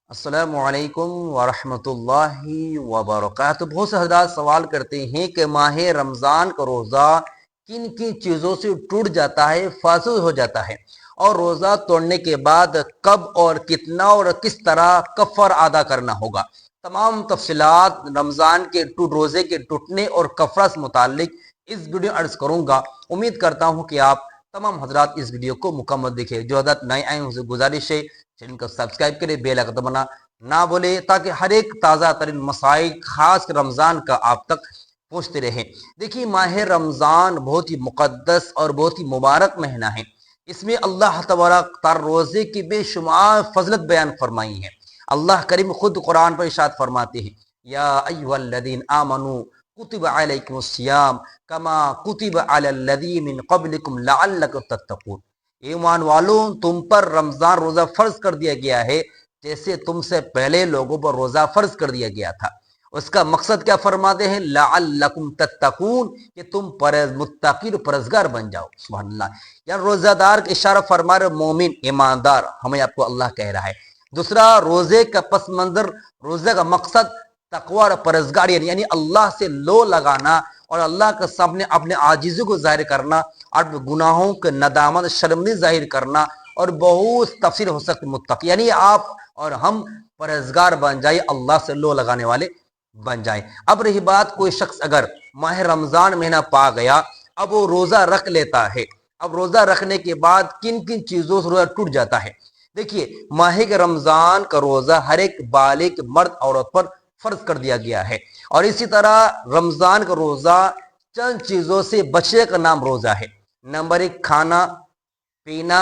السلام علیکم ورحمۃ اللہ وبرکاتہ۔ بہت سے حضرات سوال کرتے ہیں کہ ماہ رمضان کا روزہ کن کن چیزوں سے ٹوٹ جاتا ہے، فاسد ہو جاتا ہے، اور روزہ توڑنے کے بعد کب اور کتنا اور کس طرح کفر ادا کرنا ہوگا۔ تمام تفصیلات رمضان کے روزے کے ٹوٹنے اور کفرہ سے متعلق اس ویڈیو عرض کروں گا۔ امید کرتا ہوں کہ آپ تمام حضرات اس ویڈیو کو مکمل دیکھیں۔ جو حضرات نئے آئے ہیں ان سے گزارش ہے چینل کو سبسکرائب کرے، بیل آئکن دبانا نہ بولے تاکہ ہر ایک تازہ ترین مسائل خاص کر رمضان کا آپ تک پہنچتے رہیں۔ دیکھیے، ماہ رمضان بہت ہی مقدس اور بہت ہی مبارک مہینہ ہے۔ اس میں اللہ تبارک تعالی روزے کی بے شمار فضلت بیان فرمائی ہے۔ اللہ کریم خود قرآن پر ارشاد فرماتے ہیں، یا ایھا الذین آمنوا کتب علیکم الصیام کما کتب علی الذین من قبلکم لعلکم تتقون۔ ایمان والوں، تم پر رمضان روزہ فرض کر دیا گیا ہے جیسے تم سے پہلے لوگوں پر روزہ فرض کر دیا گیا تھا۔ اس کا مقصد کیا فرماتے ہیں؟ لعلکم تتقون، کہ تم متقی اور پرہیزگار بن جاؤ۔ سبحان اللہ، یعنی روزہ دار کا اشارہ فرما رہے، مومن ایماندار ہمیں آپ کو اللہ کہہ رہا ہے۔ دوسرا، روزے کا پس منظر، روزے کا مقصد تقوی اور پرہیزگاری، یعنی اللہ سے لو لگانا اور اللہ کے سامنے اپنے عاجزی کو ظاہر کرنا اور گناہوں کے ندامت شرمندگی ظاہر کرنا، اور بہت تفسیر ہو سکتی متقی، یعنی آپ اور ہم پرہیزگار بن جائے، اللہ سے لو لگانے والے بن جائیں۔ اب رہی بات، کوئی شخص اگر ماہ رمضان مہینہ پا گیا، اب وہ روزہ رکھ لیتا ہے، اب روزہ رکھنے کے بعد کن کن چیزوں سے روزہ ٹوٹ جاتا ہے؟ دیکھیے، ماہ رمضان کا روزہ ہر ایک بالغ مرد عورت پر فرض کر دیا گیا ہے، اور اسی طرح رمضان کا روزہ چند چیزوں سے بچنے کا نام روزہ ہے۔ نمبر 1، کھانا پینا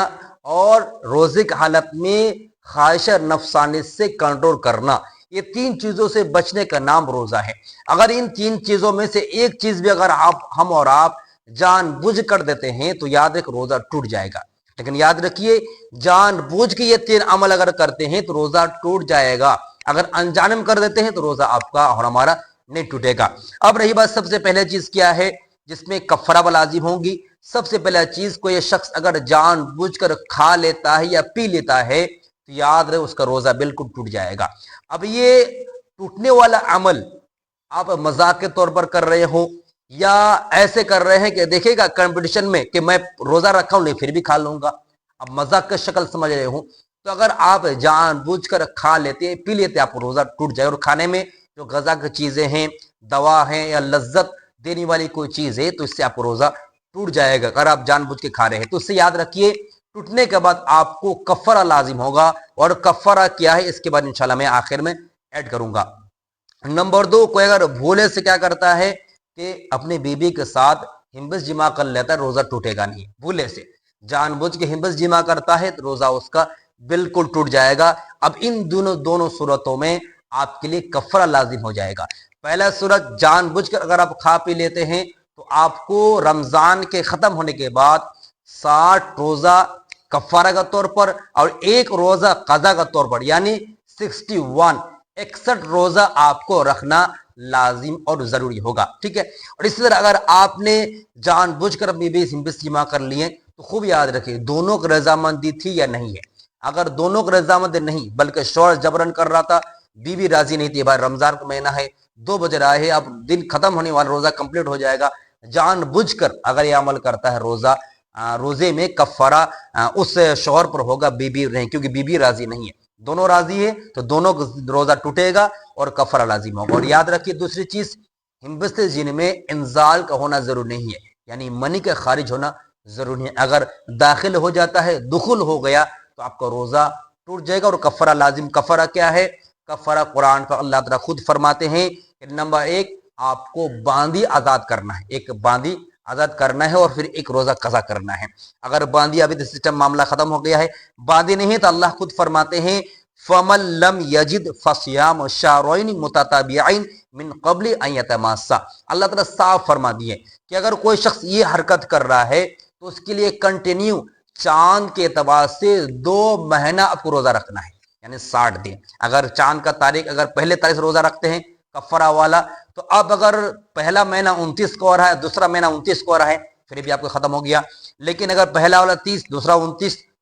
اور روزے کی حالت میں خواہش نفسانیت سے کنٹرول کرنا، یہ 3 چیزوں سے بچنے کا نام روزہ ہے۔ اگر ان 3 چیزوں میں سے ایک چیز بھی اگر ہم اور آپ جان بوجھ کر دیتے ہیں تو یاد رکھ روزہ ٹوٹ جائے گا۔ لیکن یاد رکھیے، جان بوجھ کے یہ 3 عمل اگر کرتے ہیں تو روزہ ٹوٹ جائے گا، اگر انجان میں کر دیتے ہیں تو روزہ آپ کا اور ہمارا نہیں ٹوٹے گا۔ اب رہی بات، سب سے پہلے چیز کیا ہے جس میں کفارہ لازم ہوگی؟ سب سے پہلا چیز، کوئی شخص اگر جان بوجھ کر کھا لیتا ہے یا پی لیتا ہے تو یاد رہے اس کا روزہ بالکل ٹوٹ جائے گا۔ اب یہ ٹوٹنے والا عمل آپ مذاق کے طور پر کر رہے ہو یا ایسے کر رہے ہیں کہ دیکھے گا کمپٹیشن میں کہ میں روزہ رکھا ہوں نہیں پھر بھی کھا لوں گا، اب مذاق کا شکل سمجھ رہے ہوں، تو اگر آپ جان بوجھ کر کھا لیتے پی لیتے آپ کو روزہ ٹوٹ جائے۔ اور کھانے میں جو غذا کی چیزیں ہیں، دوا ہیں یا لذت دینے والی کوئی چیز ہے تو اس سے آپ کو روزہ ٹوٹ جائے گا اگر آپ جان بوجھ کے کھا رہے ہیں۔ تو اس سے یاد رکھیے، ٹوٹنے کے بعد آپ کو کفارہ لازم ہوگا، اور کفارہ کیا ہے اس کے بعد انشاءاللہ میں آخر میں ایڈ کروں گا۔ نمبر 2، کوئی اگر بھولے سے کیا کرتا ہے کہ اپنی بیوی کے ساتھ ہمبس جمع کر لیتا ہے، روزہ ٹوٹے گا نہیں۔ بھولے سے جان بوجھ کے ہمبس جمع کرتا ہے تو روزہ اس کا بالکل ٹوٹ جائے گا۔ اب ان دونوں صورتوں میں آپ کے لیے کفارہ لازم ہو جائے گا۔ پہلا صورت، جان بوجھ کر اگر آپ کھا پی لیتے ہیں تو آپ کو رمضان کے ختم ہونے کے بعد 60 روزہ کفارہ کا طور پر اور 1 روزہ قضا کا طور پر، یعنی 61 روزہ آپ کو رکھنا لازم اور ضروری ہوگا، ٹھیک ہے۔ اور اسی طرح اگر آپ نے جان بوجھ کر اپنی بیوی ہمبس جمع کر لیے تو خوب یاد رکھیں دونوں کی رضامندی تھی یا نہیں ہے۔ اگر دونوں کی رضامندی نہیں بلکہ شوہر جبرن کر رہا تھا، بیوی راضی نہیں تھی، بھائی رمضان کا مہینہ ہے، 2 بج رہا ہے، اب دن ختم ہونے والا، روزہ کمپلیٹ ہو جائے گا، جان بوجھ کر اگر یہ عمل کرتا ہے روزے میں کفارہ اس شوہر پر ہوگا، بیوی نہیں، کیونکہ بیوی راضی نہیں ہے۔ دونوں راضی ہے تو دونوں کا روزہ ٹوٹے گا اور کفارہ لازم ہوگا۔ اور یاد رکھیے دوسری چیز، ہمبس جن میں انزال کا ہونا ضروری نہیں ہے، یعنی منی کا خارج ہونا ضروری ہے۔ اگر داخل ہو جاتا ہے، دخول ہو گیا تو آپ کا روزہ ٹوٹ جائے گا اور کفارہ لازم۔ کفارہ کیا ہے؟ کفارہ قرآن پر اللہ تعالیٰ خود فرماتے ہیں کہ نمبر 1، آپ کو باندی آزاد کرنا ہے، ایک باندی آزاد کرنا ہے اور پھر 1 روزہ قضا کرنا ہے۔ اگر باندی ابھی تو سسٹم معاملہ ختم ہو گیا ہے، باندی نہیں تو اللہ خود فرماتے ہیں فَمَن لَّمْ يَجِدْ فَصِيَامُ شَهْرَيْنِ مُتَتَابِعَيْنِ مِن قَبْلِ أَن يَتَمَاسَّا۔ اللہ تعالیٰ صاف فرما دیے کہ اگر کوئی شخص یہ حرکت کر رہا ہے تو اس کے لیے کنٹینیو چاند کے اعتبار سے 2 مہینہ آپ کو روزہ رکھنا ہے، یعنی 60 دن۔ اگر چاند کا تاریخ اگر پہلے تاریخ سے روزہ رکھتے ہیں کفارہ والا، تو اب اگر پہلا مہینہ 29 کو آ رہا ہے، دوسرا مہینہ 29 کو آ رہا ہے، پھر بھی آپ کو ختم ہو گیا۔ لیکن اگر پہلا والا 30، دوسرا 29،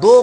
2